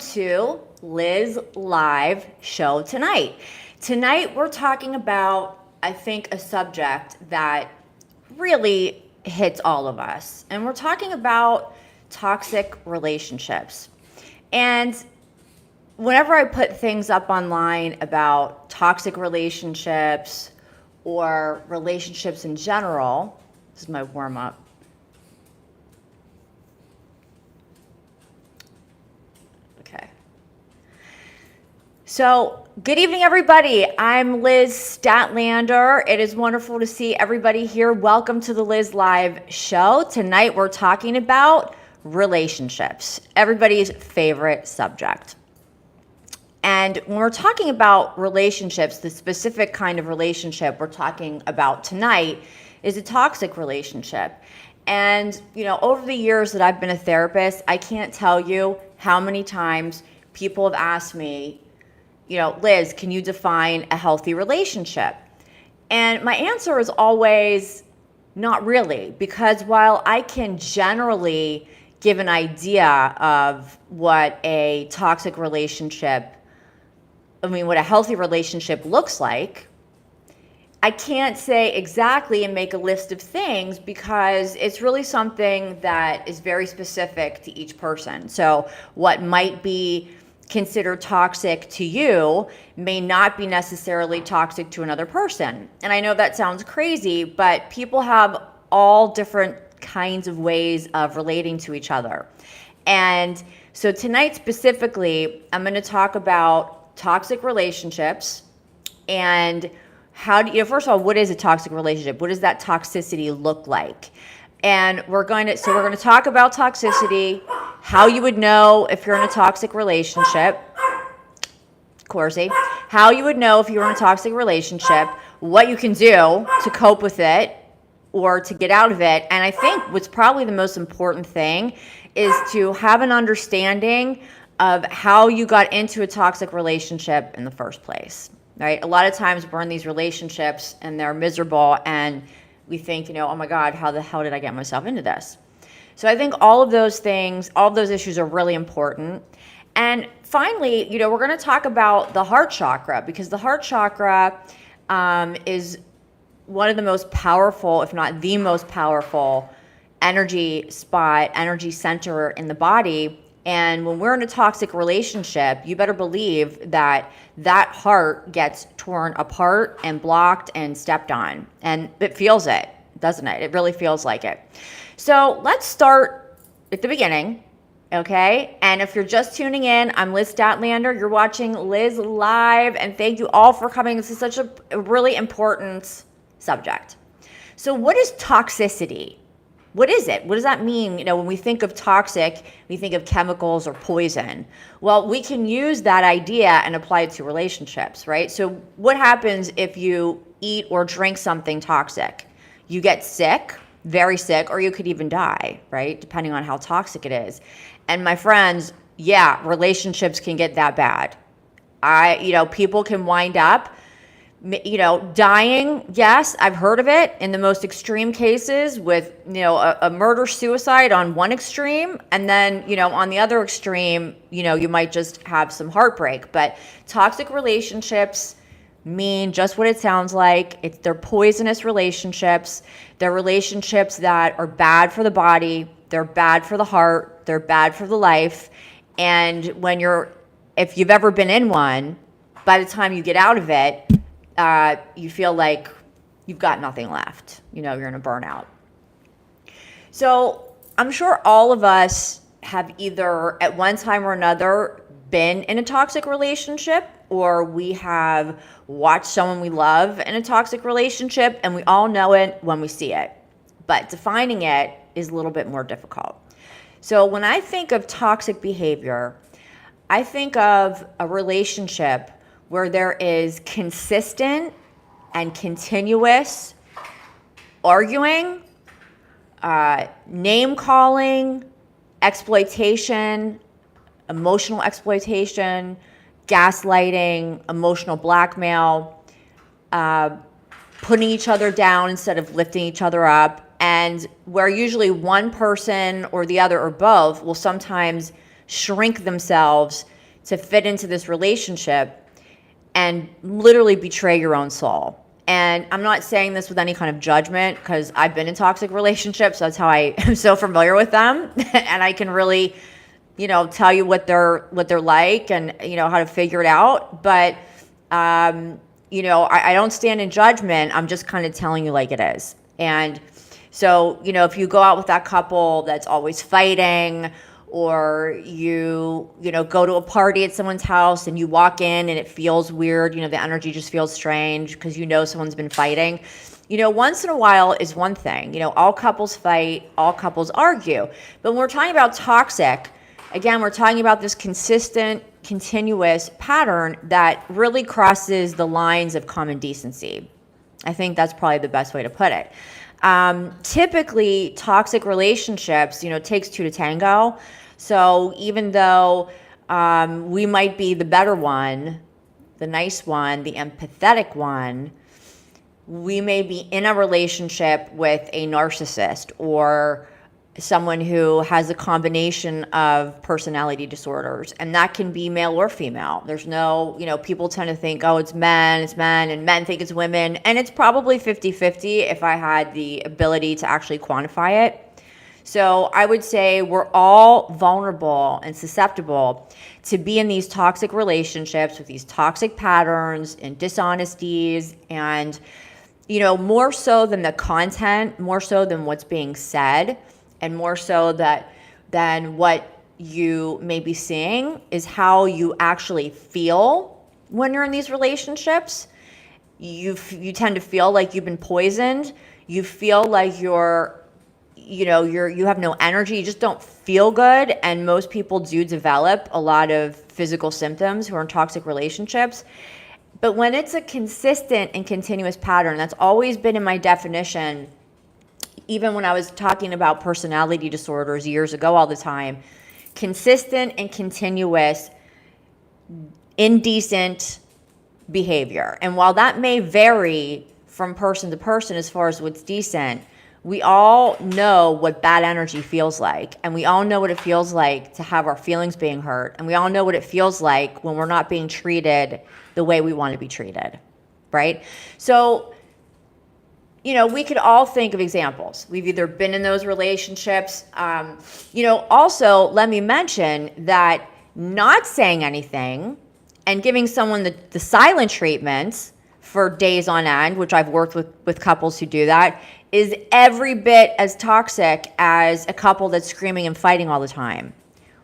to Liz Live Show tonight. Tonight we're talking about, I think, a subject that really hits all of us. And we're talking about toxic relationships. And whenever I put things up online about toxic relationships or relationships in general, this is my warm up. Okay. So, good evening, everybody. I'm Liz Stadtlander. It is wonderful to see everybody here. Welcome to the Liz Live Show. Tonight, we're talking about relationships, everybody's favorite subject. And when we're talking about relationships, the specific kind of relationship we're talking about tonight is a toxic relationship. And, over the years that I've been a therapist, I can't tell you how many times people have asked me, Liz, can you define a healthy relationship? And my answer is always not really, because while I can generally give an idea of what a toxic relationship, what a healthy relationship looks like, I can't say exactly and make a list of things because it's really something that is very specific to each person. So what might be considered toxic to you may not be necessarily toxic to another person. And I know that sounds crazy, but people have all different kinds of ways of relating to each other. And so tonight specifically, I'm going to talk about toxic relationships and how do you, first of all, what is a toxic relationship? What does that toxicity look like? And we're going to talk about toxicity, how you would know if you're in a toxic relationship, Corsi, how you would know if you're in a toxic relationship, what you can do to cope with it or to get out of it. And I think what's probably the most important thing is to have an understanding of how you got into a toxic relationship in the first place. Right? A lot of times we're in these relationships and they're miserable and we think, oh my God, how the hell did I get myself into this? So I think all of those things, all of those issues are really important. And finally, we're going to talk about the heart chakra because the heart chakra is one of the most powerful, if not the most powerful energy spot, energy center in the body. And when we're in a toxic relationship, you better believe that heart gets torn apart and blocked and stepped on. And it feels it, doesn't it? It really feels like it. So let's start at the beginning, okay? And if you're just tuning in, I'm Liz Stadtlander. You're watching Liz Live, and thank you all for coming. This is such a really important subject. So what is toxicity? What is it? What does that mean? When we think of toxic, we think of chemicals or poison. Well, we can use that idea and apply it to relationships, right? So what happens if you eat or drink something toxic? You get sick, very sick, or you could even die, right? Depending on how toxic it is. And my friends, yeah, relationships can get that bad. People can wind up dying. Yes, I've heard of it in the most extreme cases with, a murder-suicide on one extreme. And then, on the other extreme, you might just have some heartbreak. But toxic relationships mean just what it sounds like. They're poisonous relationships. They're relationships that are bad for the body. They're bad for the heart. They're bad for the life. And if you've ever been in one, by the time you get out of it, you feel like you've got nothing left. You're in a burnout. So I'm sure all of us have either at one time or another been in a toxic relationship, or we have watched someone we love in a toxic relationship, and we all know it when we see it. But defining it is a little bit more difficult. So when I think of toxic behavior, I think of a relationship where there is consistent and continuous arguing, name-calling, exploitation, emotional exploitation, gaslighting, emotional blackmail, putting each other down instead of lifting each other up, and where usually one person or the other or both will sometimes shrink themselves to fit into this relationship and literally betray your own soul. And I'm not saying this with any kind of judgment, because I've been in toxic relationships. So that's how I am so familiar with them. And I can really, tell you what they're like, and, how to figure it out. But, I don't stand in judgment. I'm just kind of telling you like it is. And so, if you go out with that couple that's always fighting, or you go to a party at someone's house and you walk in and it feels weird, the energy just feels strange because someone's been fighting. Once in a while is one thing. All couples fight, all couples argue. But when we're talking about toxic, again, we're talking about this consistent, continuous pattern that really crosses the lines of common decency. I think that's probably the best way to put it. Typically, toxic relationships, takes two to tango. So even though we might be the better one, the nice one, the empathetic one, we may be in a relationship with a narcissist or someone who has a combination of personality disorders, and that can be male or female. There's no, people tend to think, oh, it's men, and men think it's women, and it's probably 50-50 if I had the ability to actually quantify it. So I would say we're all vulnerable and susceptible to be in these toxic relationships with these toxic patterns and dishonesties, and, more so than the content, more so than what's being said, and more so than what you may be seeing is how you actually feel when you're in these relationships. You tend to feel like you've been poisoned. You feel like you have no energy. You just don't feel good. And most people do develop a lot of physical symptoms who are in toxic relationships. But when it's a consistent and continuous pattern, that's always been in my definition. Even when I was talking about personality disorders years ago all the time, consistent and continuous indecent behavior. And while that may vary from person to person as far as what's decent, we all know what bad energy feels like. And we all know what it feels like to have our feelings being hurt. And we all know what it feels like when we're not being treated the way we want to be treated, right? So, we could all think of examples. We've either been in those relationships. Also, let me mention that not saying anything and giving someone the silent treatment for days on end, which I've worked with couples who do that, is every bit as toxic as a couple that's screaming and fighting all the time.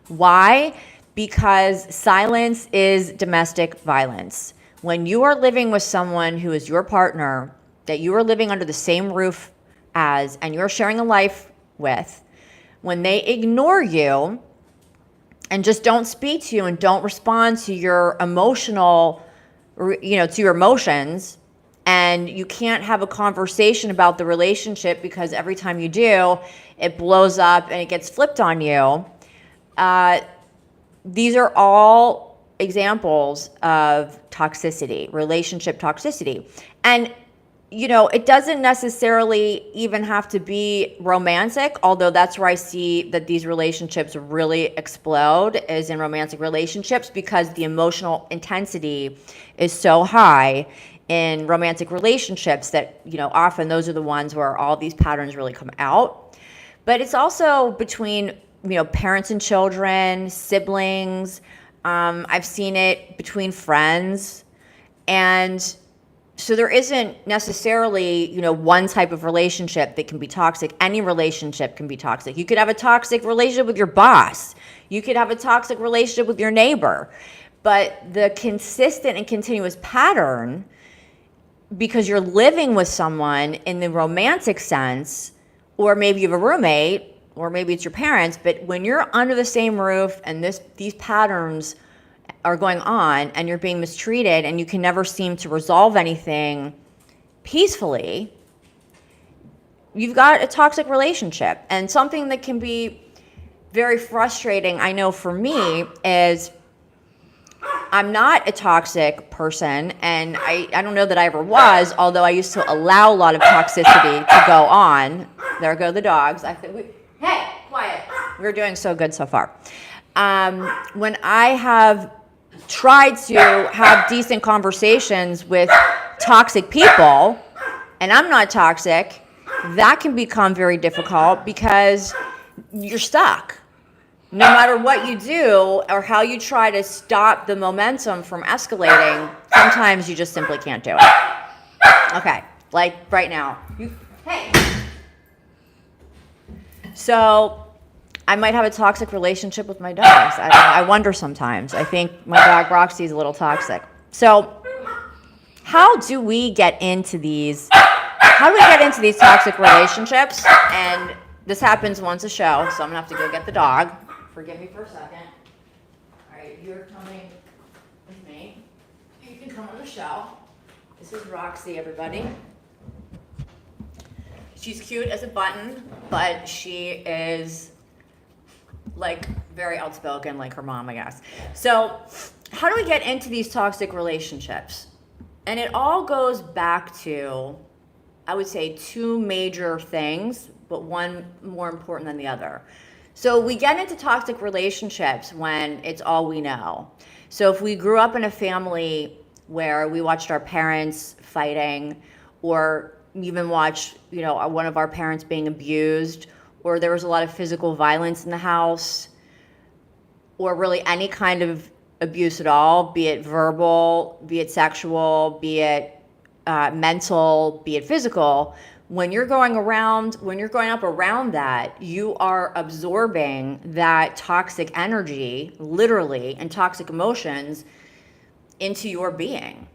Why? Because silence is domestic violence. When you are living with someone who is your partner, that you are living under the same roof as, and you're sharing a life with, when they ignore you and just don't speak to you and don't respond to your emotional, to your emotions, and you can't have a conversation about the relationship because every time you do, it blows up and it gets flipped on you. These are all examples of toxicity, relationship toxicity. And it doesn't necessarily even have to be romantic, although that's where I see that these relationships really explode, is in romantic relationships, because the emotional intensity is so high in romantic relationships that, often those are the ones where all these patterns really come out. But it's also between, parents and children, siblings. I've seen it between friends. And so there isn't necessarily, one type of relationship that can be toxic. Any relationship can be toxic. You could have a toxic relationship with your boss. You could have a toxic relationship with your neighbor. But the consistent and continuous pattern, because you're living with someone in the romantic sense, or maybe you have a roommate, or maybe it's your parents, but when you're under the same roof and these patterns are going on and you're being mistreated and you can never seem to resolve anything peacefully, you've got a toxic relationship. And something that can be very frustrating, I know for me, is I'm not a toxic person, and I don't know that I ever was, although I used to allow a lot of toxicity to go on. There go the dogs. Hey, quiet. We're doing so good so far. When I have tried to have decent conversations with toxic people, and I'm not toxic, that can become very difficult because you're stuck. No matter what you do or how you try to stop the momentum from escalating, sometimes you just simply can't do it. Okay, like right now. Hey. So I might have a toxic relationship with my dogs. I wonder sometimes. I think my dog Roxy is a little toxic. So how do we get into these toxic relationships? And this happens once a show, so I'm gonna have to go get the dog. Forgive me for a second. All right, you're coming with me. You can come on the show. This is Roxy, everybody. She's cute as a button, but she is like very outspoken, like her mom, I guess. So how do we get into these toxic relationships? And it all goes back to, I would say, two major things, but one more important than the other. So we get into toxic relationships when it's all we know. So if we grew up in a family where we watched our parents fighting, or even watched, one of our parents being abused, or there was a lot of physical violence in the house, or really any kind of abuse at all, be it verbal, be it sexual, be it mental, be it physical, when you're growing up around that, you are absorbing that toxic energy, literally, and toxic emotions into your being.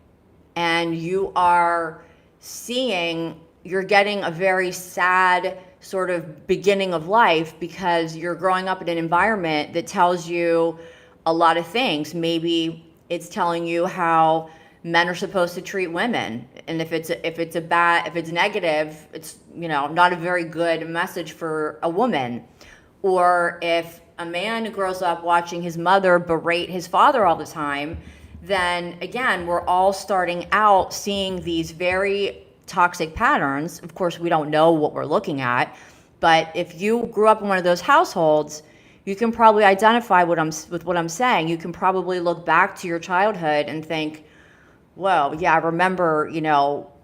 And you're getting a very sad sort of beginning of life because you're growing up in an environment that tells you a lot of things. Maybe it's telling you how men are supposed to treat women, and if it's negative, it's not a very good message for a woman. Or if a man grows up watching his mother berate his father all the time, then again, we're all starting out seeing these very toxic patterns. Of course, we don't know what we're looking at, but if you grew up in one of those households, you can probably identify with what I'm saying. You can probably look back to your childhood and think, well, yeah, I remember,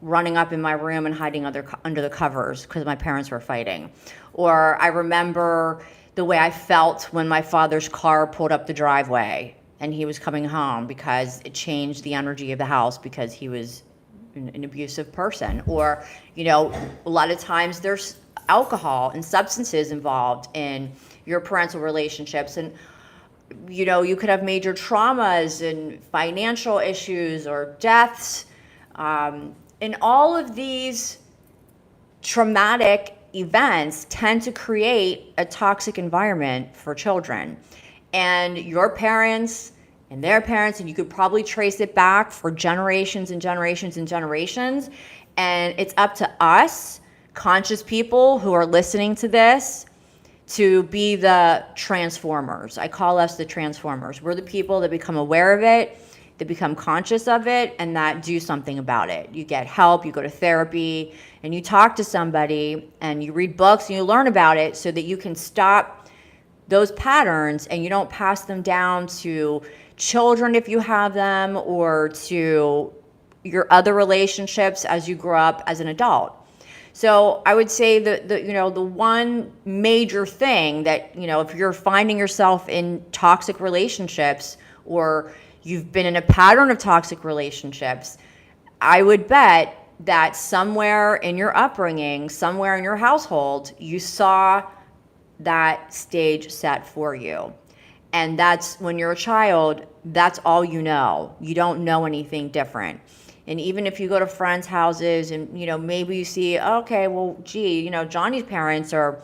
running up in my room and hiding under the covers because my parents were fighting. Or I remember the way I felt when my father's car pulled up the driveway and he was coming home, because it changed the energy of the house because he was an abusive person. Or, a lot of times there's alcohol and substances involved in your parental relationships. And you could have major traumas and financial issues or deaths. And all of these traumatic events tend to create a toxic environment for children. And your parents and their parents, and you could probably trace it back for generations and generations and generations. And it's up to us, conscious people who are listening to this, to be the transformers. I call us the transformers. We're the people that become aware of it, that become conscious of it, and that do something about it. You get help, you go to therapy, and you talk to somebody, and you read books, and you learn about it so that you can stop those patterns and you don't pass them down to children if you have them, or to your other relationships as you grow up as an adult. So I would say the one major thing that, if you're finding yourself in toxic relationships, or you've been in a pattern of toxic relationships, I would bet that somewhere in your upbringing, somewhere in your household, you saw that stage set for you. And that's when you're a child, that's all you know. You don't know anything different. And even if you go to friends' houses and, maybe you see, okay, well, gee, Johnny's parents are,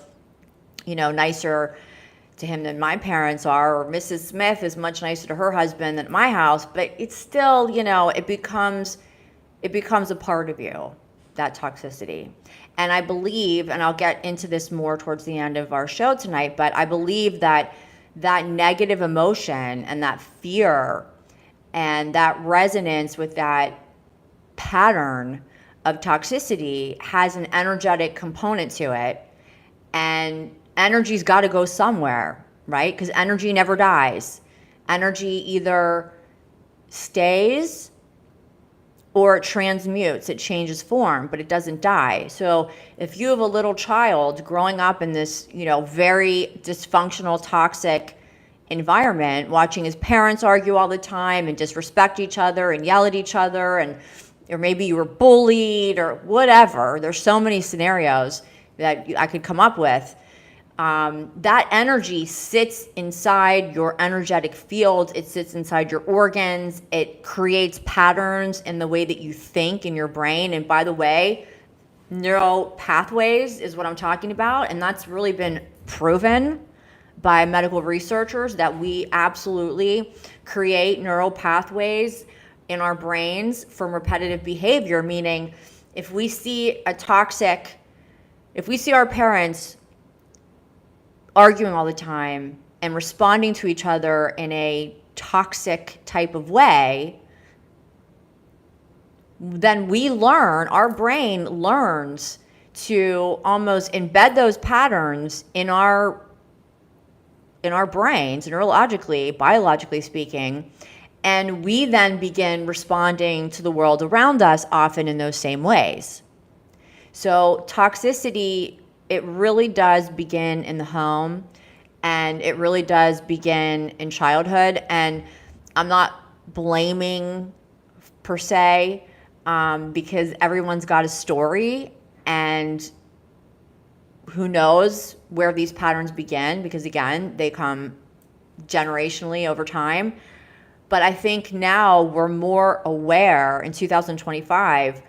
nicer to him than my parents are, or Mrs. Smith is much nicer to her husband than at my house, but it's still, it becomes a part of you, that toxicity. And I believe, and I'll get into this more towards the end of our show tonight, but I believe that negative emotion and that fear and that resonance with that pattern of toxicity has an energetic component to it, and energy's got to go somewhere. right? Because energy never dies. Energy either stays or it transmutes, it changes form, but it doesn't die. So if you have a little child growing up in this, very dysfunctional, toxic environment, watching his parents argue all the time and disrespect each other and yell at each other, or maybe you were bullied or whatever, there's so many scenarios that I could come up with. That energy sits inside your energetic field. It sits inside your organs. It creates patterns in the way that you think in your brain. And by the way, neural pathways is what I'm talking about. And that's really been proven by medical researchers that we absolutely create neural pathways in our brains from repetitive behavior, meaning if we see our parents arguing all the time and responding to each other in a toxic type of way, then our brain learns to almost embed those patterns in our brains, neurologically, biologically speaking, and we then begin responding to the world around us often in those same ways. So toxicity, it really does begin in the home, and it really does begin in childhood. And I'm not blaming per se, because everyone's got a story, and who knows where these patterns begin, because again, they come generationally over time. But I think now we're more aware in 2025,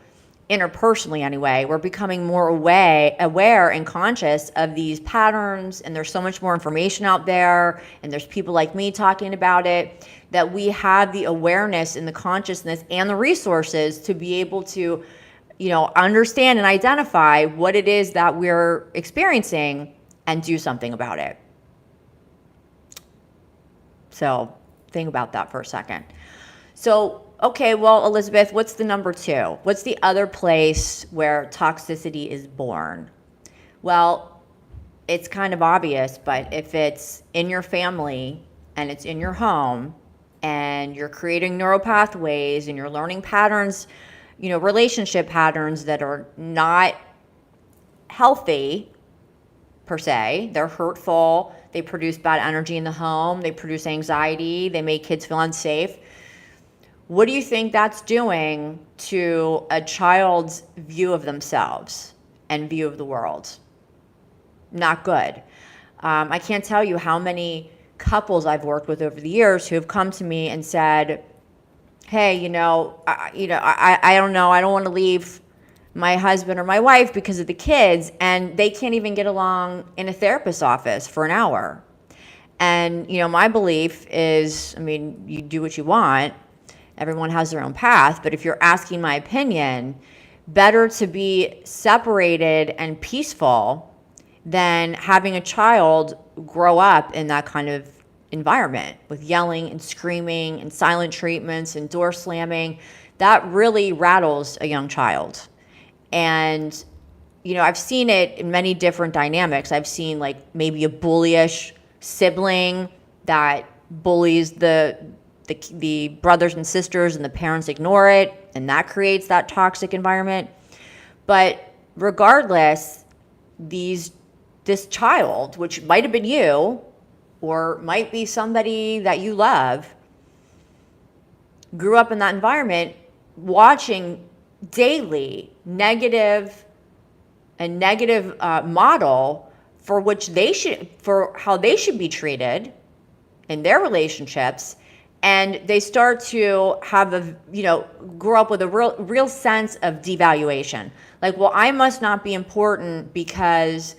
interpersonally anyway, we're becoming more aware and conscious of these patterns, and there's so much more information out there, and there's people like me talking about it, that we have the awareness and the consciousness and the resources to be able to, understand and identify what it is that we're experiencing and do something about it. So think about that for a second. So, okay, well, Elizabeth, what's the number 2? What's the other place where toxicity is born? Well, it's kind of obvious, but if it's in your family and it's in your home and you're creating neural pathways and you're learning patterns, relationship patterns that are not healthy per se, they're hurtful, they produce bad energy in the home, they produce anxiety, they make kids feel unsafe. What do you think that's doing to a child's view of themselves and view of the world? Not good. I can't tell you how many couples I've worked with over the years who have come to me and said, hey, I don't know, I don't want to leave my husband or my wife because of the kids, and they can't even get along in a therapist's office for an hour. And, my belief is, you do what you want. Everyone has their own path, but if you're asking my opinion, better to be separated and peaceful than having a child grow up in that kind of environment with yelling and screaming and silent treatments and door slamming. That really rattles a young child. And, I've seen it in many different dynamics. I've seen like maybe a bullyish sibling that bullies the brothers and sisters, and the parents ignore it, and that creates that toxic environment. But regardless, this child, which might have been you or might be somebody that you love, grew up in that environment watching daily negative model for how they should be treated in their relationships. And they start to have grow up with a real sense of devaluation. Like, well, I must not be important because,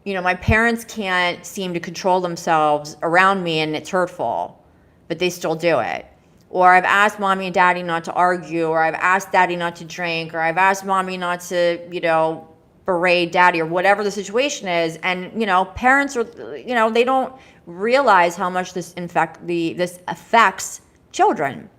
my parents can't seem to control themselves around me and it's hurtful, but they still do it. Or I've asked mommy and daddy not to argue, or I've asked daddy not to drink, or I've asked mommy not to, berate daddy, or whatever the situation is. And, parents are, they don't realize how much this affects children.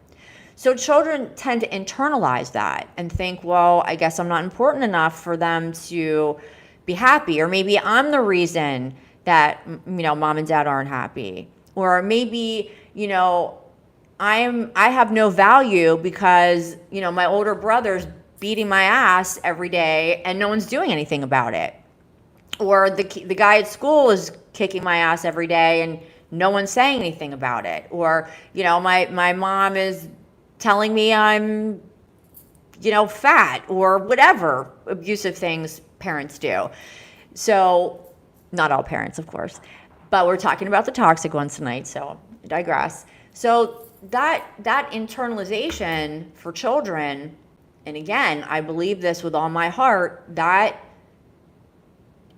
So children tend to internalize that and think, well, I guess I'm not important enough for them to be happy, or maybe I'm the reason that, mom and dad aren't happy. Or maybe, I have no value because, my older brother's beating my ass every day and no one's doing anything about it. Or the guy at school is kicking my ass every day and no one's saying anything about it. Or, my mom is telling me I'm, fat, or whatever abusive things parents do. So, not all parents, of course, but we're talking about the toxic ones tonight, so I digress. So that internalization for children, and again, I believe this with all my heart, that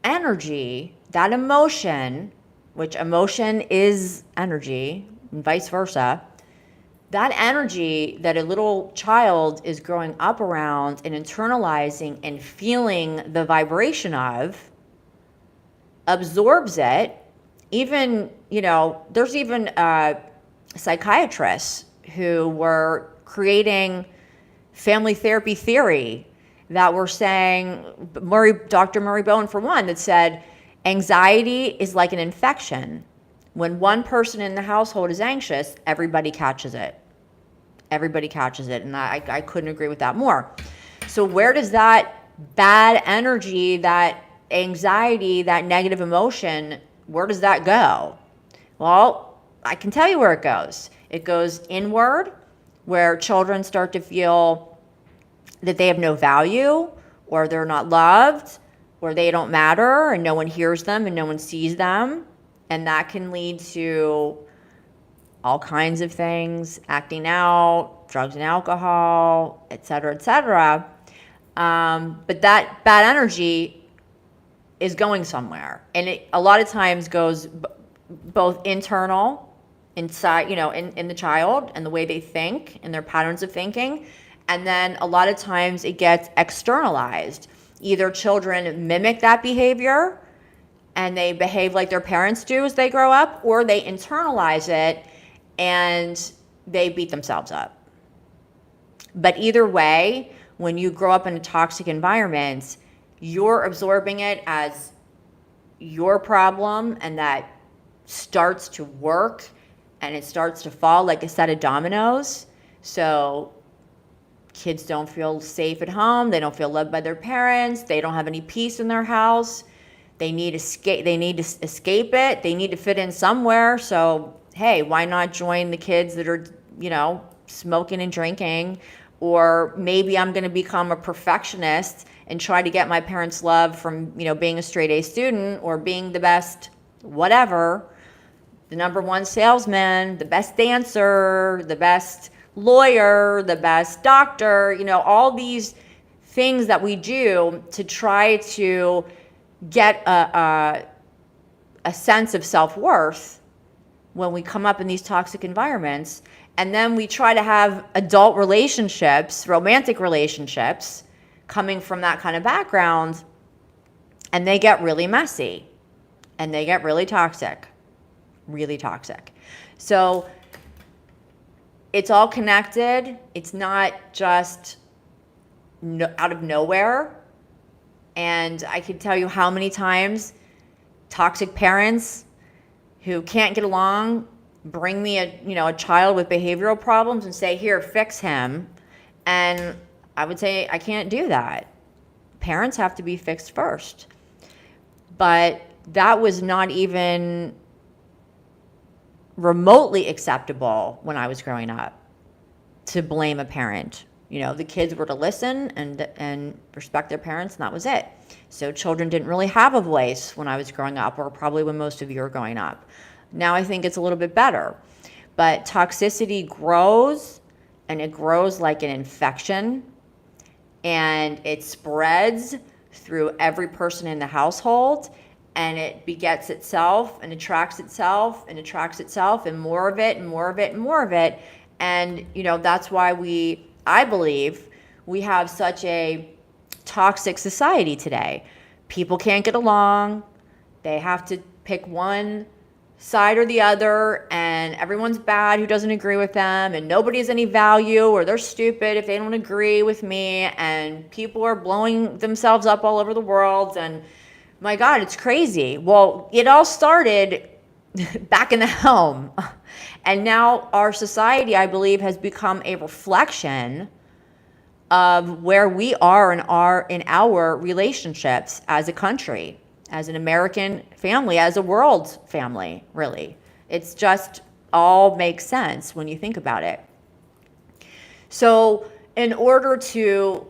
energy, that emotion, which emotion is energy, and vice versa, that energy that a little child is growing up around and internalizing and feeling the vibration of, absorbs it. Even, there's even psychiatrists who were creating family therapy theory that were saying, Dr. Murray Bowen for one, that said anxiety is like an infection. When one person in the household is anxious, everybody catches it. Everybody catches it. And I couldn't agree with that more. So where does that bad energy, that anxiety, that negative emotion, where does that go? Well, I can tell you where it goes. It goes inward, where children start to feel that they have no value, or they're not loved, or they don't matter, and no one hears them and no one sees them. And that can lead to all kinds of things, acting out, drugs and alcohol, et cetera, et cetera. But that bad energy is going somewhere. And it a lot of times goes both internal, inside, in the child and the way they think and their patterns of thinking. And then a lot of times it gets externalized. Either children mimic that behavior and they behave like their parents do as they grow up, or they internalize it and they beat themselves up. But either way, when you grow up in a toxic environment, you're absorbing it as your problem, and that starts to work and it starts to fall like a set of dominoes. So kids don't feel safe at home. They don't feel loved by their parents. They don't have any peace in their house. They need escape. They need to escape it. They need to fit in somewhere. So, hey, why not join the kids that are, smoking and drinking? Or maybe I'm going to become a perfectionist and try to get my parents' love from, being a straight A student, or being the best whatever, the number one salesman, the best dancer, the best lawyer, the best doctor, all these things that we do to try to get a sense of self-worth when we come up in these toxic environments. And then we try to have adult relationships, romantic relationships, coming from that kind of background, and they get really messy and they get really toxic. So it's all connected. It's not just out of nowhere. And I can tell you how many times toxic parents who can't get along bring me a child with behavioral problems and say, here, fix him. And I would say, I can't do that. Parents have to be fixed first. But that was not even remotely acceptable when I was growing up, to blame a parent. The kids were to listen and respect their parents, and that was it. So children didn't really have a voice when I was growing up, or probably when most of you are growing up. Now I think it's a little bit better. But toxicity grows, and it grows like an infection, and it spreads through every person in the household, and it begets itself and attracts itself and attracts itself, and more of it and more of it and more of it. And, that's why I believe we have such a toxic society today. People can't get along. They have to pick one side or the other, and everyone's bad who doesn't agree with them, and nobody has any value, or they're stupid if they don't agree with me, and people are blowing themselves up all over the world, and My God, it's crazy. Well, it all started back in the home. And now our society, I believe, has become a reflection of where we are in our relationships as a country, as an American family, as a world family, really. It's just all makes sense when you think about it. So in order to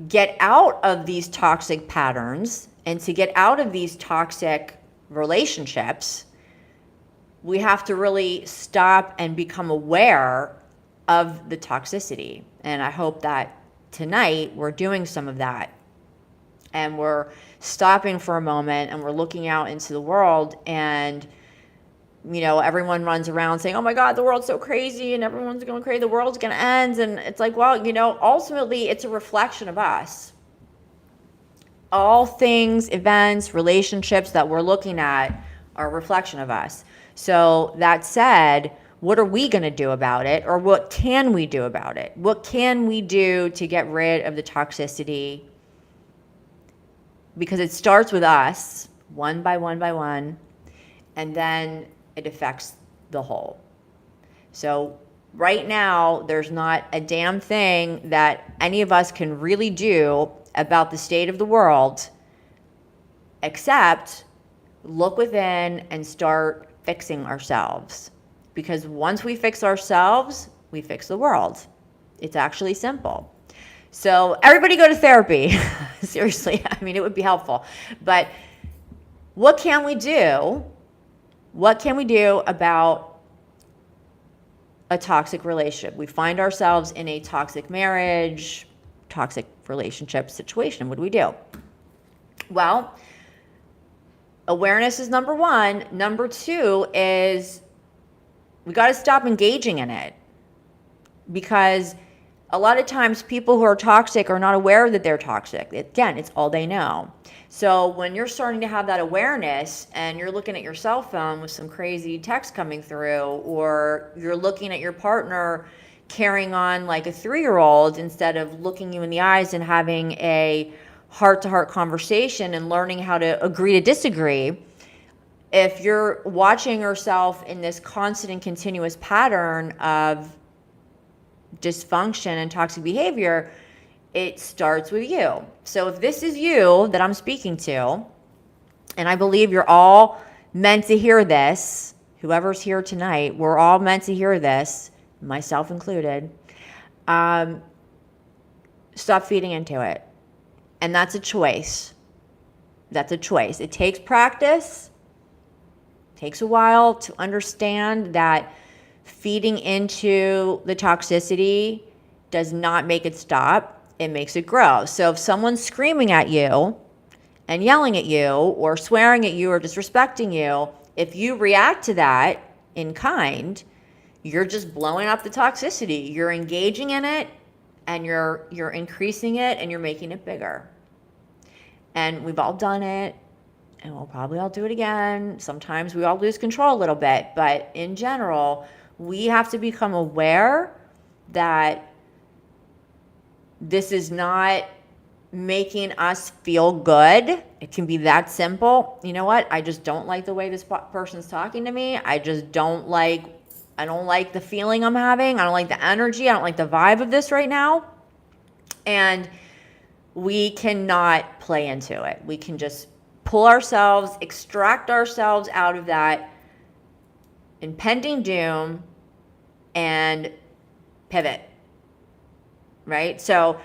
get out of these toxic patterns and to get out of these toxic relationships, we have to really stop and become aware of the toxicity. And I hope that tonight we're doing some of that. And we're stopping for a moment and we're looking out into the world, and everyone runs around saying, oh my God, the world's so crazy and everyone's going crazy, the world's going to end. And it's like, well, ultimately it's a reflection of us. All things, events, relationships that we're looking at are a reflection of us. So that said, what are we going to do about it? Or what can we do about it? What can we do to get rid of the toxicity? Because it starts with us, one by one by one, and then it affects the whole. So right now, there's not a damn thing that any of us can really do about the state of the world, except look within and start fixing ourselves. Because once we fix ourselves, we fix the world. It's actually simple. So everybody go to therapy. Seriously, it would be helpful. But what can we do? What can we do about a toxic relationship? We find ourselves in a toxic marriage, toxic relationship situation. What do we do? Well, awareness is number one. Number two is we got to stop engaging in it, because a lot of times people who are toxic are not aware that they're toxic. Again, it's all they know. So when you're starting to have that awareness and you're looking at your cell phone with some crazy text coming through, or you're looking at your partner carrying on like a 3-year-old instead of looking you in the eyes and having a heart-to-heart conversation and learning how to agree to disagree, if you're watching yourself in this constant and continuous pattern of dysfunction and toxic behavior, it starts with you. So if this is you that I'm speaking to, and I believe you're all meant to hear this, whoever's here tonight, we're all meant to hear this, myself included, stop feeding into it. And that's a choice. That's a choice. It takes practice. It takes a while to understand that feeding into the toxicity does not make it stop. It makes it grow. So if someone's screaming at you and yelling at you or swearing at you or disrespecting you, if you react to that in kind, you're just blowing up the toxicity. You're engaging in it, and you're increasing it, and you're making it bigger. And we've all done it, and we'll probably all do it again. Sometimes we all lose control a little bit, but in general, we have to become aware that this is not making us feel good. It can be that simple. You know what? I just don't like the way this person's talking to me. I don't like the feeling I'm having. I don't like the energy. I don't like the vibe of this right now. And we cannot play into it. We can just pull ourselves, extract ourselves out of that impending doom and pivot. Right? So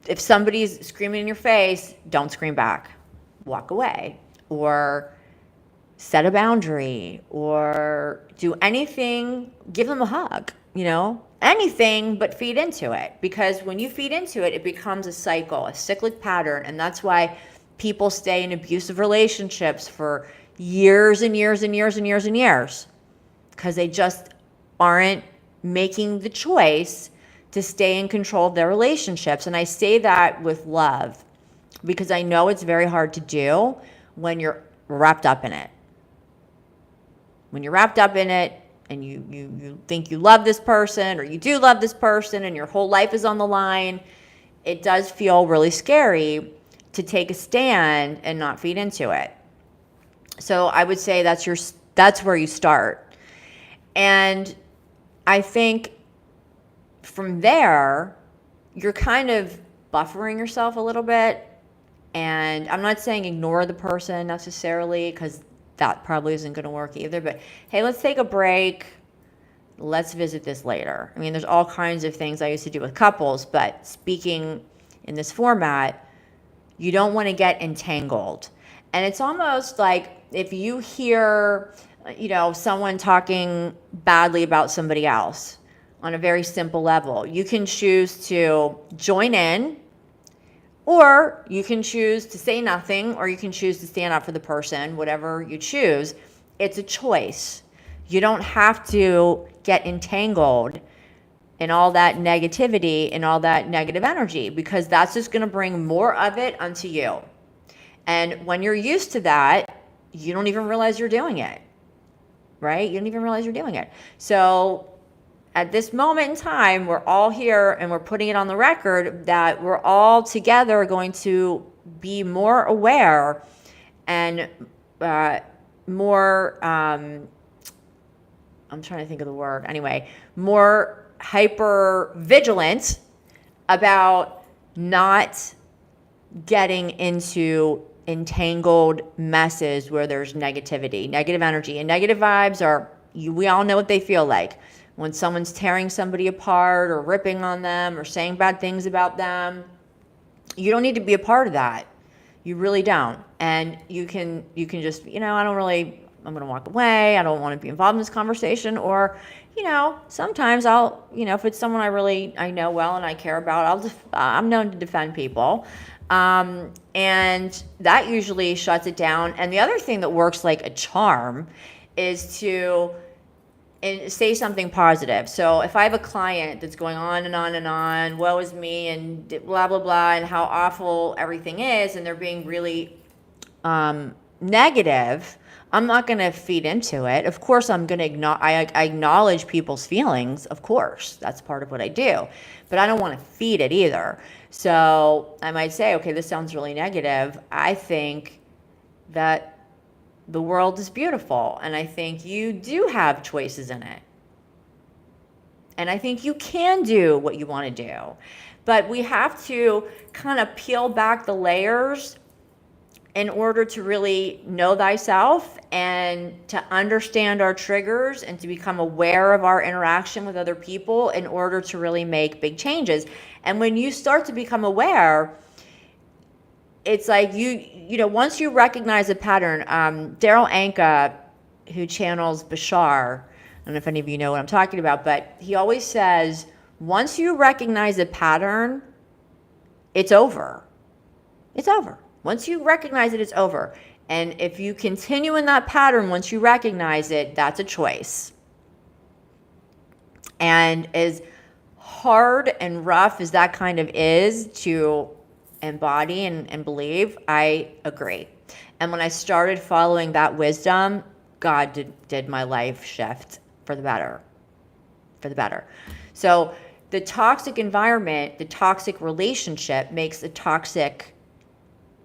if somebody's screaming in your face, don't scream back. Walk away, or set a boundary, or do anything, give them a hug, anything but feed into it. Because when you feed into it, it becomes a cycle, a cyclic pattern. And that's why people stay in abusive relationships for years and years and years and years and years, because they just aren't making the choice to stay in control of their relationships. And I say that with love, because I know it's very hard to do when you're wrapped up in it. When you're wrapped up in it and you think you love this person, or you do love this person, and your whole life is on the line, it does feel really scary to take a stand and not feed into it. So I would say that's where you start. And I think from there, you're kind of buffering yourself a little bit. And I'm not saying ignore the person necessarily, because that probably isn't going to work either. But hey, let's take a break. Let's visit this later. I mean, there's all kinds of things I used to do with couples, but speaking in this format, you don't want to get entangled. And it's almost like if you hear, someone talking badly about somebody else on a very simple level, you can choose to join in, or you can choose to say nothing, or you can choose to stand up for the person, whatever you choose. It's a choice. You don't have to get entangled in all that negativity and all that negative energy, because that's just going to bring more of it onto you. And when you're used to that, you don't even realize you're doing it, right? You don't even realize you're doing it. So at this moment in time, we're all here and we're putting it on the record that we're all together going to be more aware and more, I'm trying to think of the word. Anyway, more hyper vigilant about not getting into entangled messes where there's negativity, negative energy, and negative vibes we all know what they feel like. When someone's tearing somebody apart or ripping on them or saying bad things about them, you don't need to be a part of that. You really don't. And you can just, I'm going to walk away. I don't want to be involved in this conversation. Or, sometimes I'll, if it's someone I know well and I care about, I'm known to defend people. And that usually shuts it down. And the other thing that works like a charm is to say something positive. So if I have a client that's going on and on and on, woe is me and blah, blah, blah, and how awful everything is, and they're being really negative, I'm not going to feed into it. Of course, I'm going to I acknowledge people's feelings. Of course, that's part of what I do. But I don't want to feed it either. So I might say, okay, this sounds really negative. I think that the world is beautiful, and I think you do have choices in it. And I think you can do what you want to do. But we have to kind of peel back the layers in order to really know thyself and to understand our triggers and to become aware of our interaction with other people in order to really make big changes. And when you start to become aware, it's like once you recognize a pattern, Daryl Anka, who channels Bashar, I don't know if any of you know what I'm talking about, but he always says, once you recognize a pattern, it's over. It's over. Once you recognize it, it's over. And if you continue in that pattern, once you recognize it, that's a choice. And as hard and rough as that kind of is to embody and believe, I agree. And when I started following that wisdom, God did my life shift for the better. So the toxic environment, the toxic relationship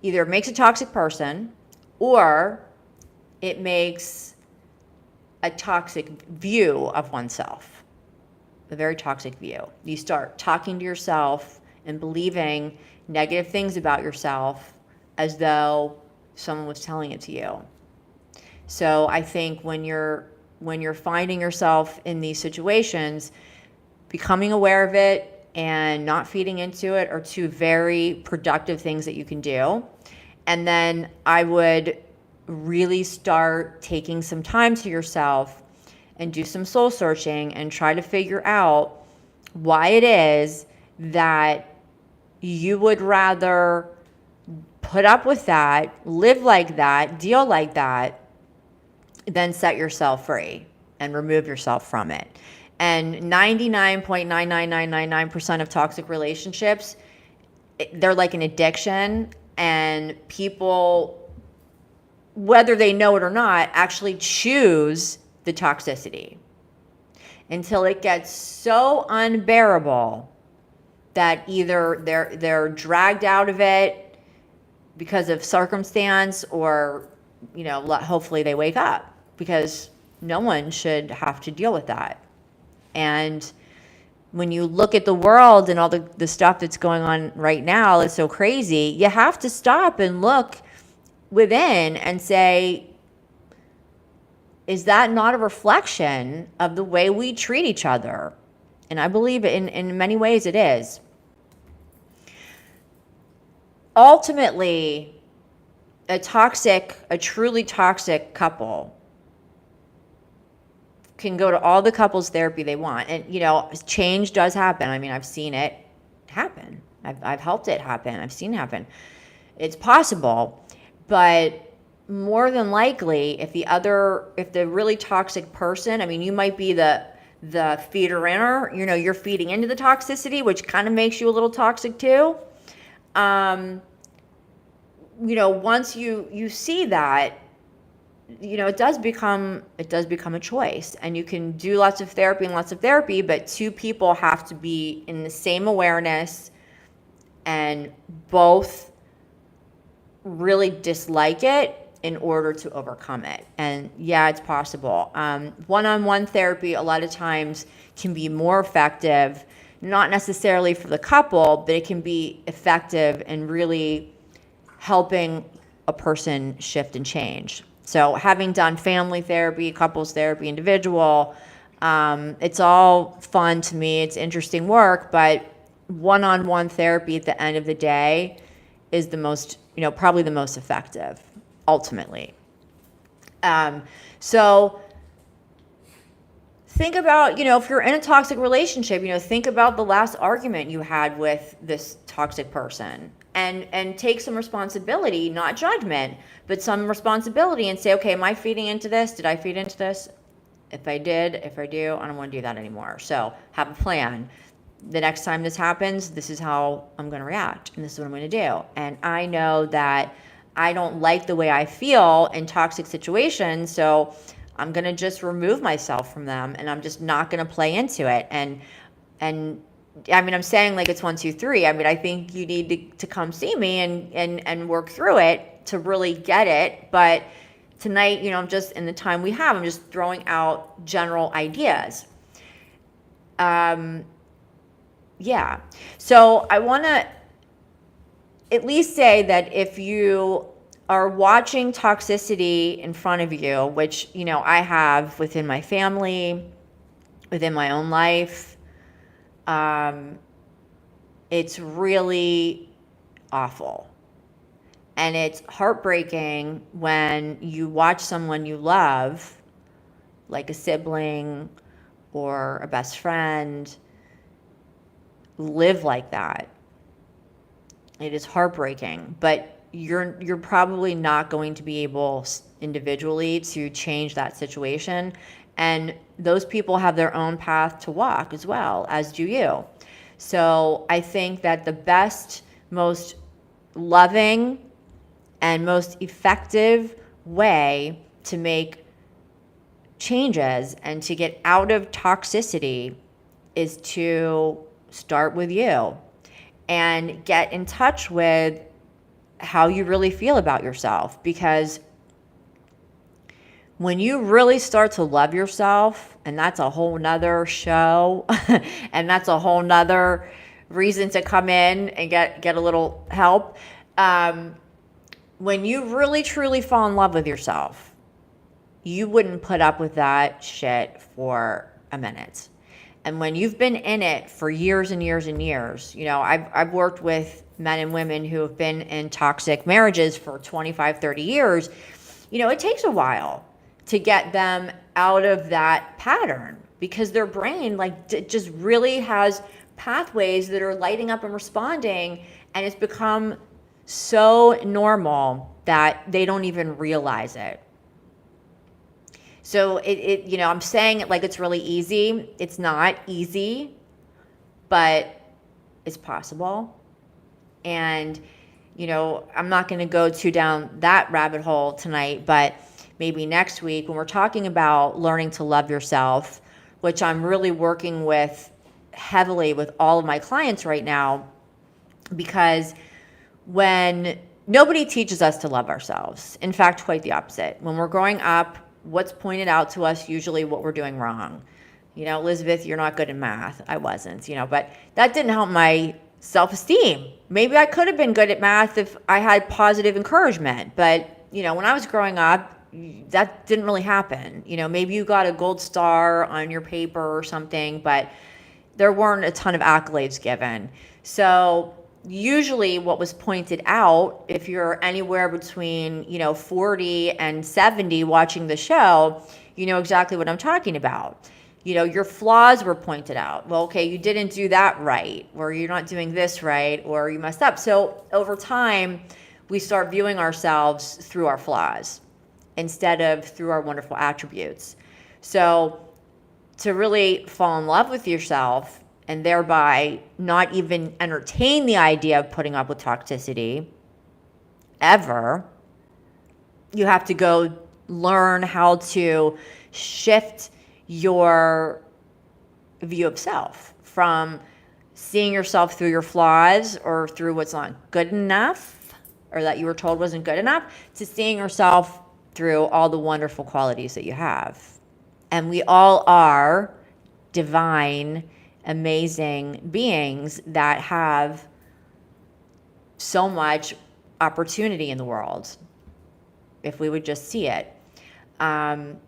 either makes a toxic person, or it makes a toxic view of oneself, a very toxic view. You start talking to yourself and believing negative things about yourself as though someone was telling it to you. So I think when you're finding yourself in these situations, becoming aware of it and not feeding into it are two very productive things that you can do. And then I would really start taking some time to yourself and do some soul searching and try to figure out why it is that you would rather put up with that, live like that, deal like that, than set yourself free and remove yourself from it. And 99.99999% of toxic relationships, they're like an addiction, and people, whether they know it or not, actually choose the toxicity until it gets so unbearable that either they're dragged out of it because of circumstance, or, hopefully they wake up, because no one should have to deal with that. And when you look at the world and all the stuff that's going on right now, it's so crazy. You have to stop and look within and say, is that not a reflection of the way we treat each other? And I believe in many ways it is. Ultimately, a truly toxic couple can go to all the couples therapy they want. And, change does happen. I mean, I've seen it happen. I've helped it happen. I've seen it happen. It's possible. But more than likely, if the really toxic person, I mean, you might be the feeder inner, you're feeding into the toxicity, which kind of makes you a little toxic too. Once you see that, it does become a choice, and you can do lots of therapy, but two people have to be in the same awareness and both really dislike it in order to overcome it. And yeah, it's possible. One-on-one therapy a lot of times can be more effective, not necessarily for the couple, but it can be effective in really helping a person shift and change. So having done family therapy, couples therapy, individual, it's all fun to me. It's interesting work, but one-on-one therapy at the end of the day is the most, probably the most effective, ultimately. So think about, if you're in a toxic relationship, think about the last argument you had with this toxic person, and take some responsibility, not judgment, but some responsibility, and say, okay, am I feeding into this? Did I feed into this? If I do, I don't want to do that anymore. So have a plan. The next time this happens, this is how I'm going to react, and this is what I'm going to do. And I know that I don't like the way I feel in toxic situations, so I'm going to just remove myself from them, and I'm just not going to play into it. And I mean, I'm saying like it's 1, 2, 3. I mean, I think you need to come see me and work through it to really get it. But tonight, I'm just, in the time we have, I'm just throwing out general ideas. Yeah. So I want to at least say that if you are watching toxicity in front of you, which, I have within my family, within my own life, it's really awful. And it's heartbreaking when you watch someone you love, like a sibling or a best friend, live like that. It is heartbreaking, but you're probably not going to be able individually to change that situation. And those people have their own path to walk as well, as do you. So I think that the best, most loving, and most effective way to make changes and to get out of toxicity is to start with you and get in touch with how you really feel about yourself. Because when you really start to love yourself, and that's a whole nother show, and that's a whole nother reason to come in and get a little help. When you really truly fall in love with yourself, you wouldn't put up with that shit for a minute. And when you've been in it for years and years and years, I've worked with men and women who have been in toxic marriages for 25, 30 years. It takes a while to get them out of that pattern, because their brain just really has pathways that are lighting up and responding, and it's become so normal that they don't even realize it. So I'm saying it like it's really easy. It's not easy, but it's possible. And, I'm not going to go too down that rabbit hole tonight, but maybe next week when we're talking about learning to love yourself, which I'm really working with heavily with all of my clients right now, because when Nobody teaches us to love ourselves. In fact, quite the opposite. When we're growing up, what's pointed out to us usually what we're doing wrong. Elizabeth, you're not good in math. I wasn't, but that didn't help my self-esteem. Maybe I could have been good at math if I had positive encouragement. But, when I was growing up, that didn't really happen. Maybe you got a gold star on your paper or something, but there weren't a ton of accolades given. So usually what was pointed out, if you're anywhere between 40 and 70 watching the show, you know exactly what I'm talking about. Your flaws were pointed out. Well, okay, you didn't do that right, or you're not doing this right, or you messed up. So over time, we start viewing ourselves through our flaws instead of through our wonderful attributes. So to really fall in love with yourself and thereby not even entertain the idea of putting up with toxicity ever, you have to go learn how to shift your view of self from seeing yourself through your flaws or through what's not good enough or that you were told wasn't good enough to seeing yourself through all the wonderful qualities that you have. And we all are divine, amazing beings that have so much opportunity in the world if we would just see it. And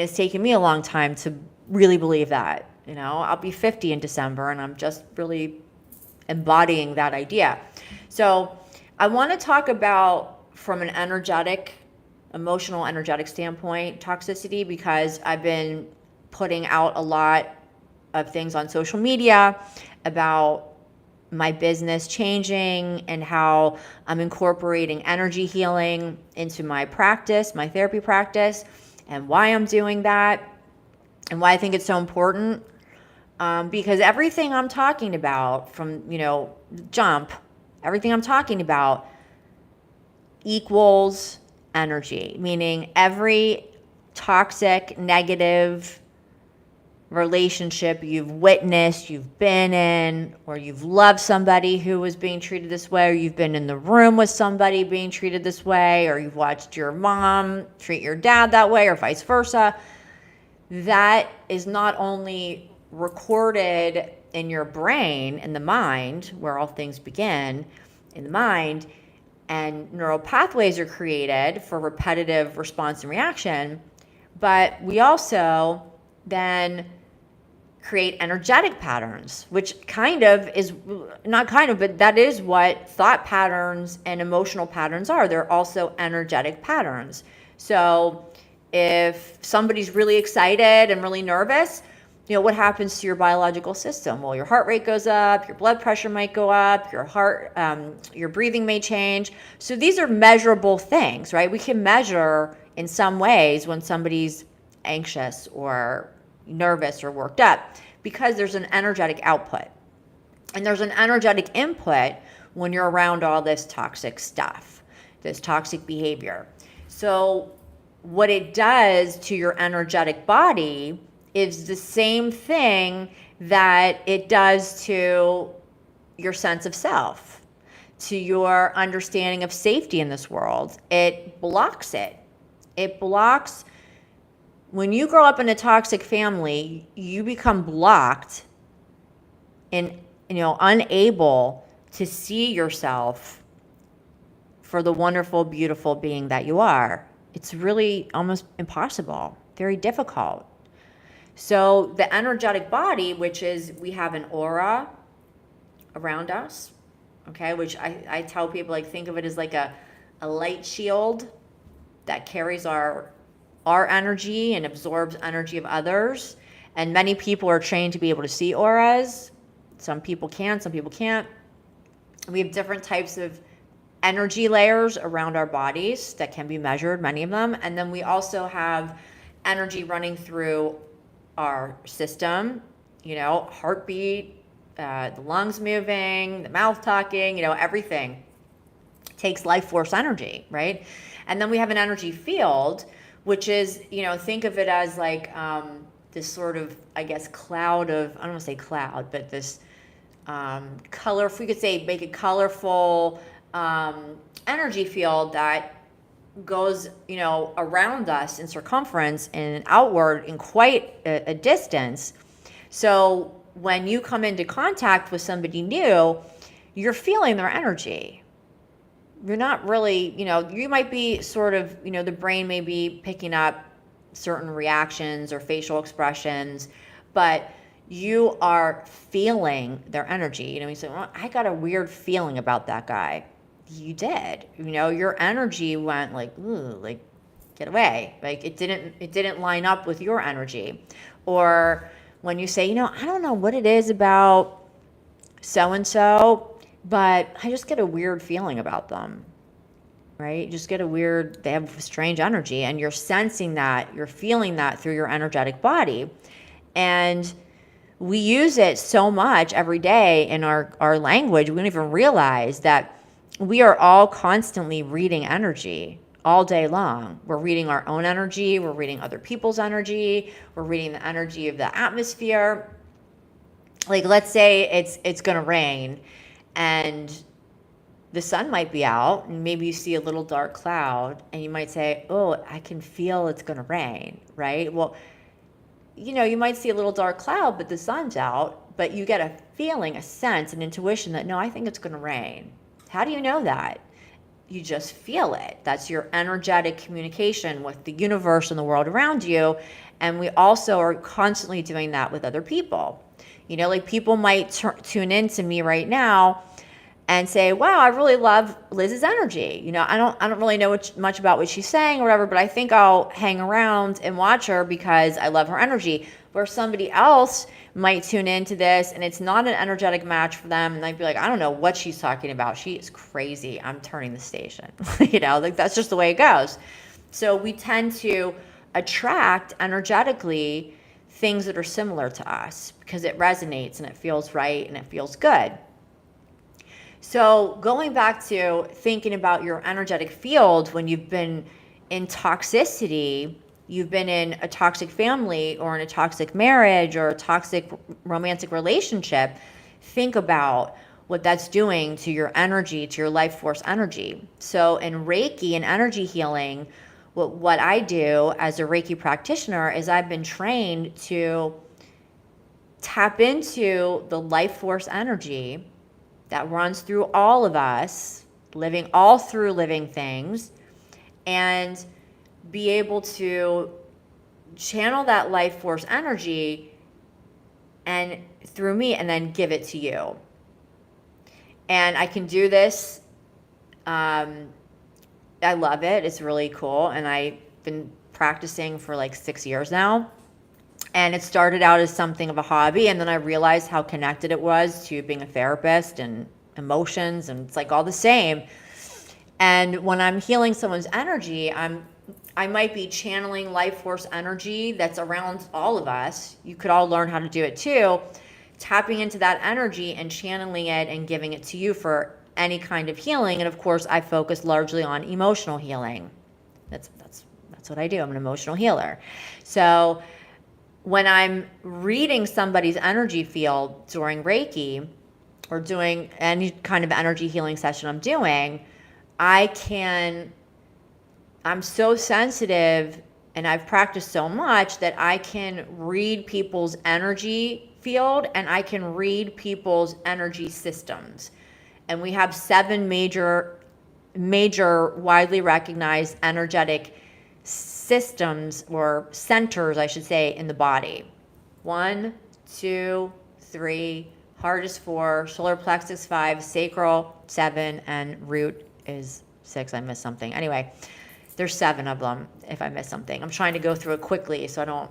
it's taken me a long time to really believe that. I'll be 50 in December, and I'm just really embodying that idea. So I want to talk about, from an emotional, energetic standpoint, toxicity, because I've been putting out a lot of things on social media about my business changing and how I'm incorporating energy healing into my practice, my therapy practice, and why I'm doing that and why I think it's so important. Because everything I'm talking about from, jump, everything I'm talking about equals energy, meaning every toxic, negative relationship you've witnessed, you've been in, or you've loved somebody who was being treated this way, or you've been in the room with somebody being treated this way, or you've watched your mom treat your dad that way, or vice versa, that is not only recorded in your brain, in the mind, where all things begin, in the mind, and neural pathways are created for repetitive response and reaction, but we also then create energetic patterns, which kind of is, not kind of, but that is what thought patterns and emotional patterns are. They're also energetic patterns. So if somebody's really excited and really nervous, what happens to your biological system? Well, your heart rate goes up, your blood pressure might go up, your breathing may change. So these are measurable things, right? We can measure in some ways when somebody's anxious or nervous or worked up because there's an energetic output. And there's an energetic input when you're around all this toxic stuff, this toxic behavior. So what it does to your energetic body is the same thing that it does to your sense of self, to your understanding of safety in this world. It blocks it. It blocks. When you grow up in a toxic family, you become blocked and unable to see yourself for the wonderful, beautiful being that you are. It's really almost impossible, very difficult. So the energetic body, which is, we have an aura around us, okay, which I tell people, think of it as like a light shield that carries our energy and absorbs energy of others. And many people are trained to be able to see auras. Some people can, some people can't. We have different types of energy layers around our bodies that can be measured, many of them. And then we also have energy running through our system, heartbeat, the lungs moving, the mouth talking, everything takes life force energy, right? And then we have an energy field, which is, think of it as like this sort of, I guess, cloud of, I don't want to say cloud, but this colorful, we could say make it colorful, energy field that goes, around us in circumference and outward in quite a distance. So when you come into contact with somebody new, you're feeling their energy. You're not really, you might be sort of, the brain may be picking up certain reactions or facial expressions, but you are feeling their energy. You say, well, I got a weird feeling about that guy. You did. Your energy went like, ooh, like, get away. Like it didn't line up with your energy. Or when you say, I don't know what it is about so and so, but I just get a weird feeling about them. Right? You just get they have strange energy, and you're sensing that, you're feeling that through your energetic body. And we use it so much every day in our language, we don't even realize that we are all constantly reading energy all day long. We're reading our own energy, we're reading other people's energy, we're reading the energy of the atmosphere. Like, let's say it's going to rain, and the sun might be out, and maybe you see a little dark cloud, and you might say, oh, I can feel it's going to rain, right? Well, you might see a little dark cloud, but the sun's out, but you get a feeling, a sense, an intuition that, no, I think it's going to rain. How do you know that? You just feel it. That's your energetic communication with the universe and the world around you. And we also are constantly doing that with other people. Like people might tune in to me right now and say, wow, I really love Liz's energy. I don't really know much about what she's saying or whatever, but I think I'll hang around and watch her because I love her energy. Where somebody else might tune into this and it's not an energetic match for them, and they'd be like, I don't know what she's talking about. She is crazy. I'm turning the station. Like that's just the way it goes. So we tend to attract energetically things that are similar to us because it resonates and it feels right and it feels good. So going back to thinking about your energetic field when you've been in toxicity, you've been in a toxic family or in a toxic marriage or a toxic romantic relationship, think about what that's doing to your energy, to your life force energy. So in Reiki and energy healing, what I do as a Reiki practitioner is I've been trained to tap into the life force energy that runs through all of us, all through living things, and be able to channel that life force energy and through me and then give it to you. And I can do this. I love it. It's really cool. And I've been practicing for like 6 years now. And it started out as something of a hobby, and then I realized how connected it was to being a therapist and emotions, and it's like all the same. And when I'm healing someone's energy, I might be channeling life force energy that's around all of us. You could all learn how to do it too, tapping into that energy and channeling it and giving it to you for any kind of healing. And of course, I focus largely on emotional healing. That's what I do. I'm an emotional healer. So when I'm reading somebody's energy field during Reiki or doing any kind of energy healing session I'm doing, I'm so sensitive and I've practiced so much that I can read people's energy field and I can read people's energy systems. And we have 7 major widely recognized energetic systems, or centers, I should say, in the body. 1, 2, 3, heart is 4, solar plexus 5, sacral 7, and root is 6. I missed something. Anyway, there's 7 of them if I miss something. I'm trying to go through it quickly so I don't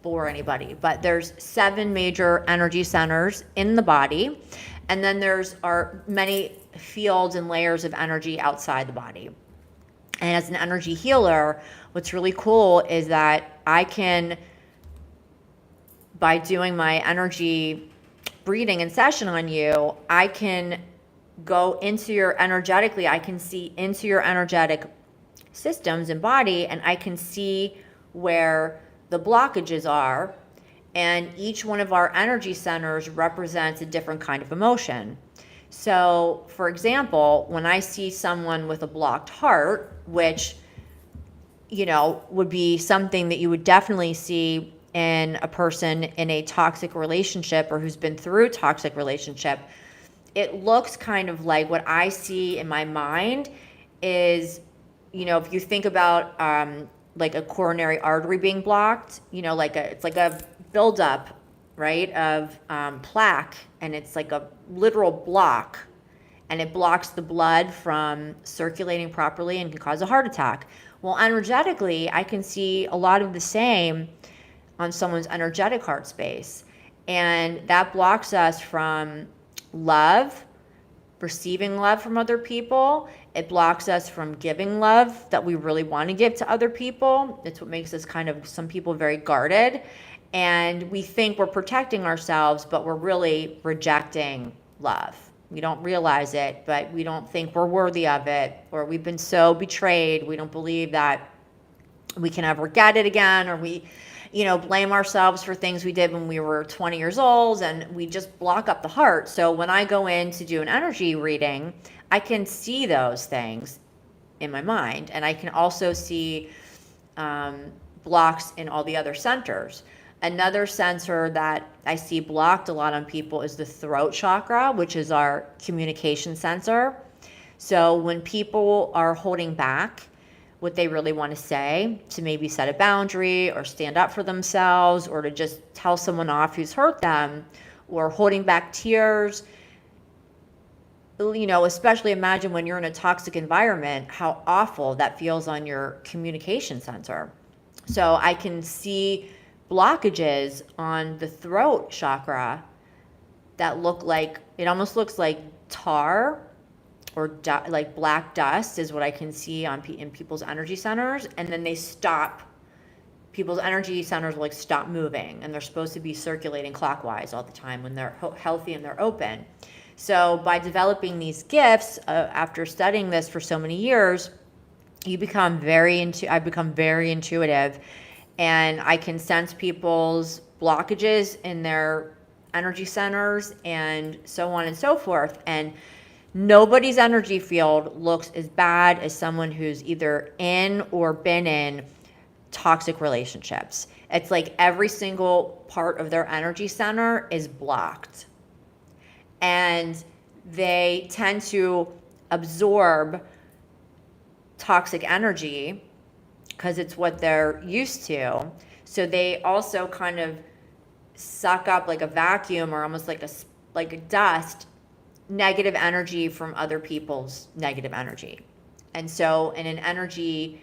bore anybody. But there's 7 major energy centers in the body. And then are many fields and layers of energy outside the body. And as an energy healer, what's really cool is that I can, by doing my energy breathing and session on you, I can go into your energetically, I can see into your energetic systems and body, and I can see where the blockages are. And each one of our energy centers represents a different kind of emotion. So, for example, when I see someone with a blocked heart, which, would be something that you would definitely see in a person in a toxic relationship or who's been through a toxic relationship, it looks kind of like what I see in my mind is, if you think about like a coronary artery being blocked, it's like a buildup, right, of plaque, and it's like a literal block, and it blocks the blood from circulating properly and can cause a heart attack. Well, energetically, I can see a lot of the same on someone's energetic heart space, and that blocks us from love, receiving love from other people. It blocks us from giving love that we really want to give to other people. It's what makes us kind of, some people, very guarded. And we think we're protecting ourselves, but we're really rejecting love. We don't realize it, but we don't think we're worthy of it, or we've been so betrayed. We don't believe that we can ever get it again, or we blame ourselves for things we did when we were 20 years old, and we just block up the heart. So when I go in to do an energy reading, I can see those things in my mind, and I can also see blocks in all the other centers. Another center that I see blocked a lot on people is the throat chakra, which is our communication center. So when people are holding back what they really want to say, to maybe set a boundary or stand up for themselves, or to just tell someone off who's hurt them, or holding back tears, especially imagine when you're in a toxic environment, how awful that feels on your communication center. So I can see blockages on the throat chakra that look like, it almost looks like tar, or like black dust is what I can see in people's energy centers. And then people's energy centers will stop moving, and they're supposed to be circulating clockwise all the time when they're healthy and they're open. So by developing these gifts, after studying this for so many years, I've become very intuitive, and I can sense people's blockages in their energy centers and so on and so forth. And nobody's energy field looks as bad as someone who's either in or been in toxic relationships. It's like every single part of their energy center is blocked. And they tend to absorb toxic energy because it's what they're used to. So they also kind of suck up like a vacuum, or almost like a dust, negative energy from other people's negative energy. And so in an energy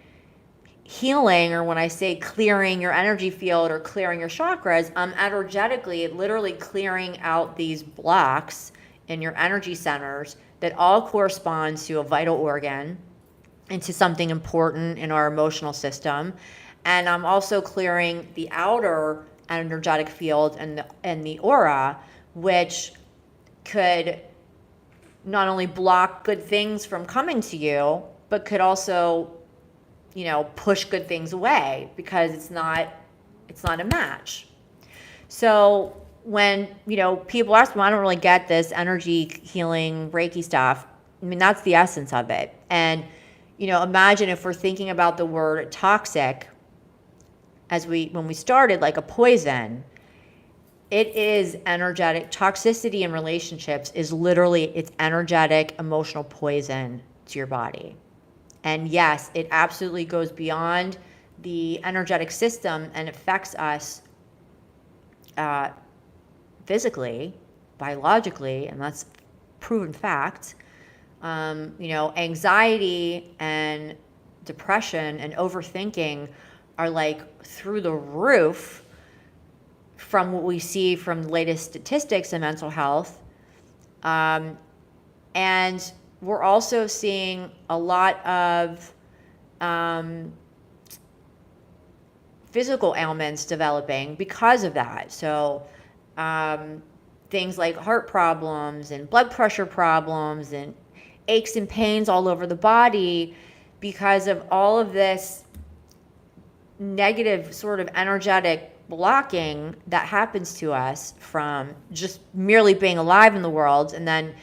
healing, or when I say clearing your energy field or clearing your chakras, energetically, literally clearing out these blocks in your energy centers that all correspond to a vital organ and to something important in our emotional system. And I'm also clearing the outer energetic field and the aura, which could not only block good things from coming to you, but could also, push good things away, because it's not a match. So when, people ask me, I don't really get this energy healing Reiki stuff. I mean, that's the essence of it. And, imagine if we're thinking about the word toxic when we started, like a poison. It is energetic. Toxicity in relationships is literally, it's energetic, emotional poison to your body. And yes, it absolutely goes beyond the energetic system and affects us physically, biologically, and that's proven fact. Anxiety and depression and overthinking are like through the roof from what we see from the latest statistics in mental health. And we're also seeing a lot of physical ailments developing because of that. So things like heart problems and blood pressure problems and aches and pains all over the body, because of all of this negative sort of energetic blocking that happens to us from just merely being alive in the world, and then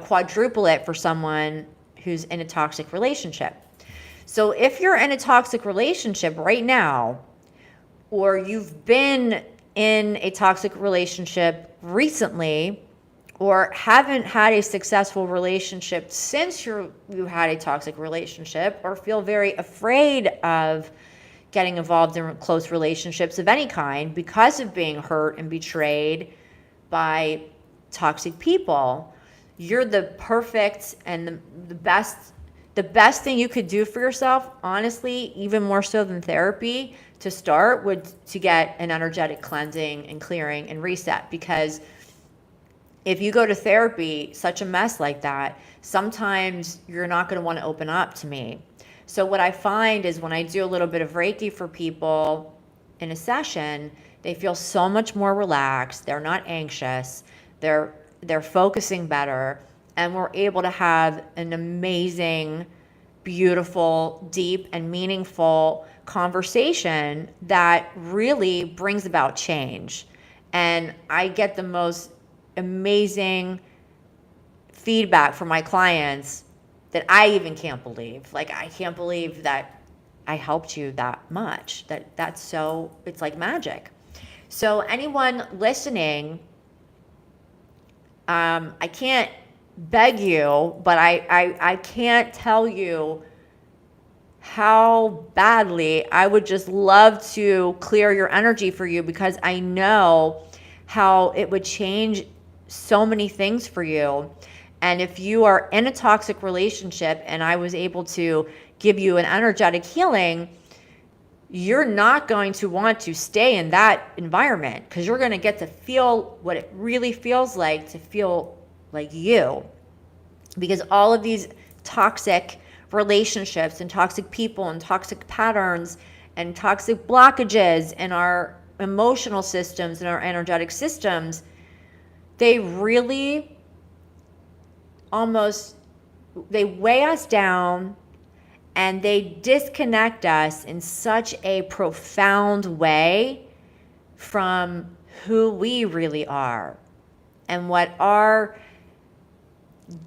quadruple it for someone who's in a toxic relationship. So if you're in a toxic relationship right now, or you've been in a toxic relationship recently, or haven't had a successful relationship since you had a toxic relationship, or feel very afraid of getting involved in close relationships of any kind because of being hurt and betrayed by toxic people, you're the perfect and the best thing you could do for yourself, honestly, even more so than therapy, to start would to get an energetic cleansing and clearing and reset. Because if you go to therapy, such a mess like that, sometimes you're not going to want to open up to me. So what I find is when I do a little bit of Reiki for people in a session, they feel so much more relaxed. They're not anxious. They're focusing better, and we're able to have an amazing, beautiful, deep, and meaningful conversation that really brings about change. And I get the most amazing feedback from my clients that I even can't believe. Like, I can't believe that I helped you that much. It's like magic. So anyone listening, I can't beg you, but I can't tell you how badly I would just love to clear your energy for you, because I know how it would change so many things for you. And if you are in a toxic relationship and I was able to give you an energetic healing, you're not going to want to stay in that environment, because you're going to get to feel what it really feels like to feel like you. Because all of these toxic relationships and toxic people and toxic patterns and toxic blockages in our emotional systems and our energetic systems, they really they weigh us down, and they disconnect us in such a profound way from who we really are and what our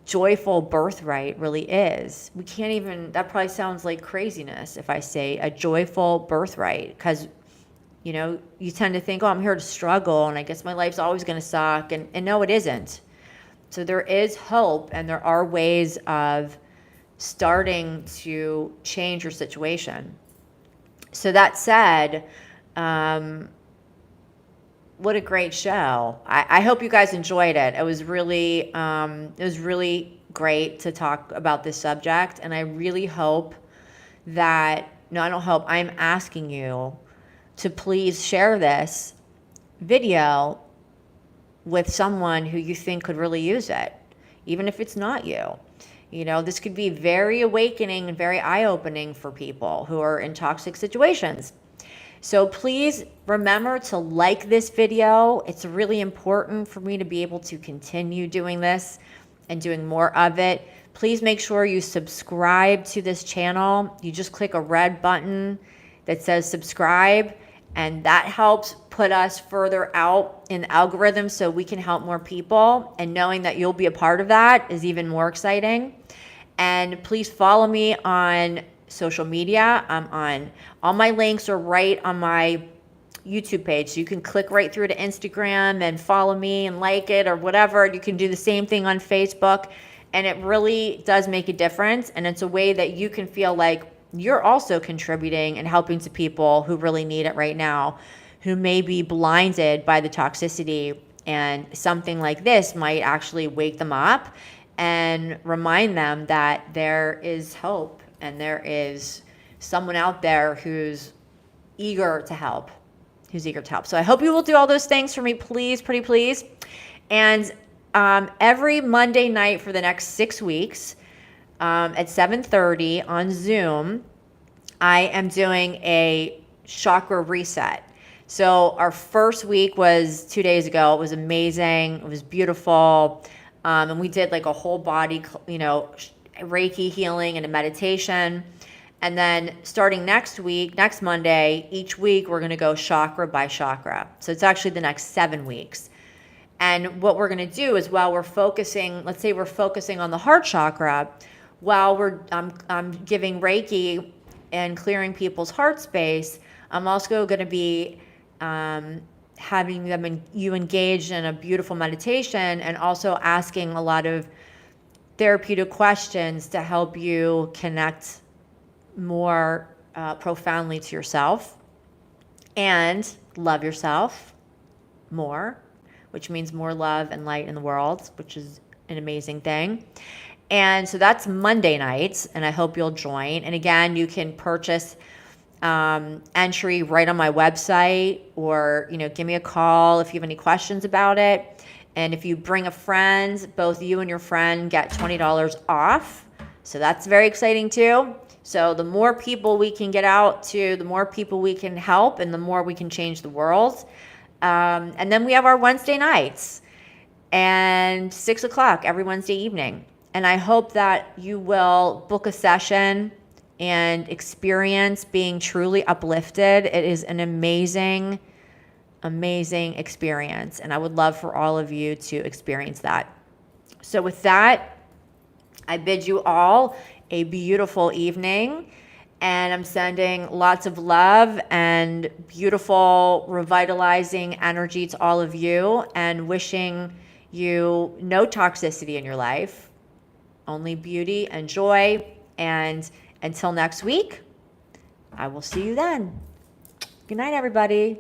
joyful birthright really is. We can't even, that probably sounds like craziness if I say a joyful birthright, because you tend to think, oh, I'm here to struggle and I guess my life's always going to suck, and no, it isn't. So there is hope, and there are ways of starting to change your situation. So that said, what a great show. I hope you guys enjoyed it. It was really great to talk about this subject. And I really hope that, no, I don't hope, I'm asking you to please share this video with someone who you think could really use it, even if it's not you. This could be very awakening and very eye-opening for people who are in toxic situations. So please remember to like this video. It's really important for me to be able to continue doing this and doing more of it. Please make sure you subscribe to this channel. You just click a red button that says subscribe, and that helps put us further out in the algorithm so we can help more people. And knowing that you'll be a part of that is even more exciting. And please follow me on social media. I'm on, all my links are right on my YouTube page. So you can click right through to Instagram and follow me and like it or whatever. You can do the same thing on Facebook. And it really does make a difference. And it's a way that you can feel like you're also contributing and helping to people who really need it right now, who may be blinded by the toxicity. And something like this might actually wake them up and remind them that there is hope and there is someone out there who's eager to help. So I hope you will do all those things for me, please, pretty please. And every Monday night for the next 6 weeks at 7:30 on Zoom, I am doing a chakra reset. So our first week was 2 days ago. It was amazing. It was beautiful. And we did like a whole body, Reiki healing and a meditation. And then starting next Monday, each week we're going to go chakra by chakra. So it's actually the next 7 weeks. And what we're going to do is while we're focusing, let's say we're focusing on the heart chakra, while I'm giving Reiki and clearing people's heart space, I'm also going to be having you engaged in a beautiful meditation and also asking a lot of therapeutic questions to help you connect more profoundly to yourself and love yourself more, which means more love and light in the world, which is an amazing thing. And so that's Monday nights, and I hope you'll join. And again, you can purchase entry right on my website, or give me a call if you have any questions about it. And if you bring a friend, both you and your friend get $20 off. So that's very exciting too. So the more people we can get out to, the more people we can help, and the more we can change the world. And then we have our Wednesday nights and 6 o'clock every Wednesday evening. And I hope that you will book a session and experience being truly uplifted. It is an amazing, amazing experience. And I would love for all of you to experience that. So with that, I bid you all a beautiful evening. And I'm sending lots of love and beautiful, revitalizing energy to all of you, and wishing you no toxicity in your life, only beauty and joy. And until next week, I will see you then. Good night, everybody.